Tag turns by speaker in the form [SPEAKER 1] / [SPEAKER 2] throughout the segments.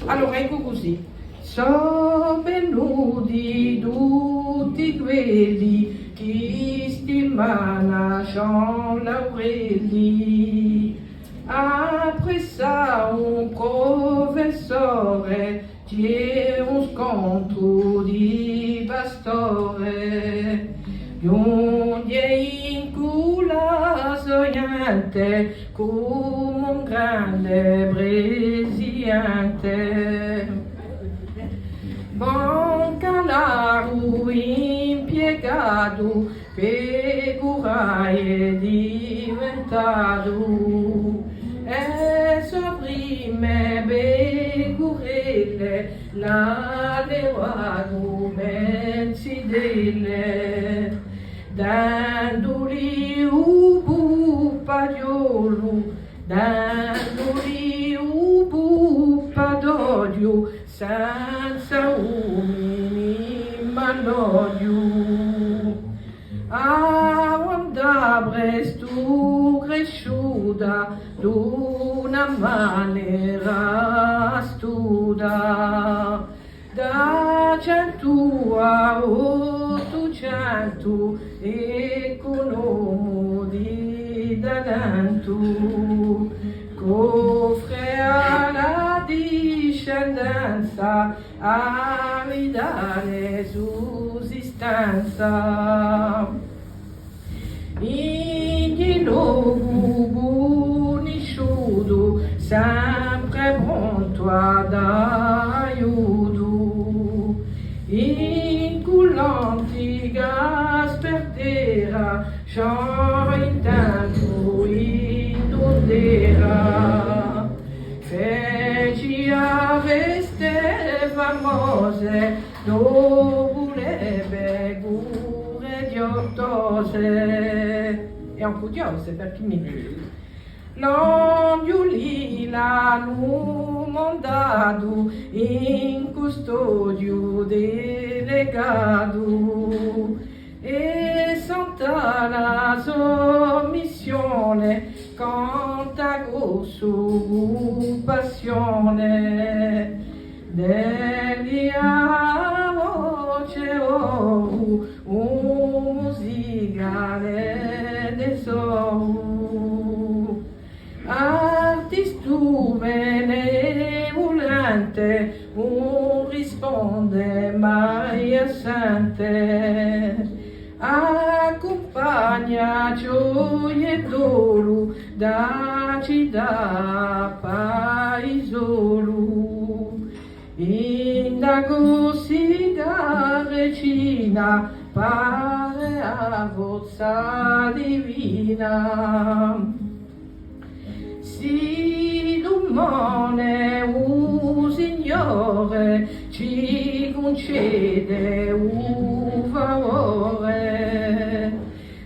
[SPEAKER 1] Allora, ecco così. So venuti tutti quelli che stimano Jean Laurelli. Appressa un professore c'è un scontro di pastore. Giunge in culla sognante come un grande presidente. Bancalaro impiegato per curare diventato e sue prime pecorelle la levato mensile dandoli un buppaiolo dandoli un buppadoglio senza umini malloglio. A onda presto cresciuta d'una maniera astuta, da 100 a 800 economi da tanto, cofre alla discendenza a ridare sussistenza. In logo buonisciuto, sempre pronto ad aiuto. In cullantica spertera, ciò intanto inondera. Feci a veste famose, dopo le begure diottose. È un curiose per chi mi dice. L'angioli l'hanno mandato in custodio delegato e santa la sua missione canta grosso passione degli a voce un musicale tesoro. Artistu benevolente, un risponde mai assente, accompagna gioia e dolo da città paesolo. Indago siga regina, pare a vozza divina. Si domane un signore ci concede un favore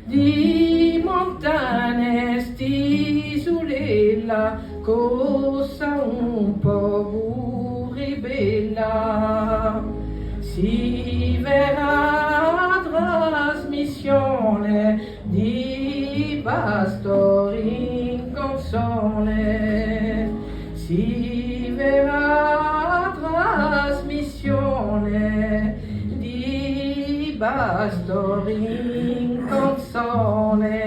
[SPEAKER 1] di montane st'isolella cosa un po' ribella si verrà trasmissione di pastori in canzone si verrà trasmissione di pastori in canzone.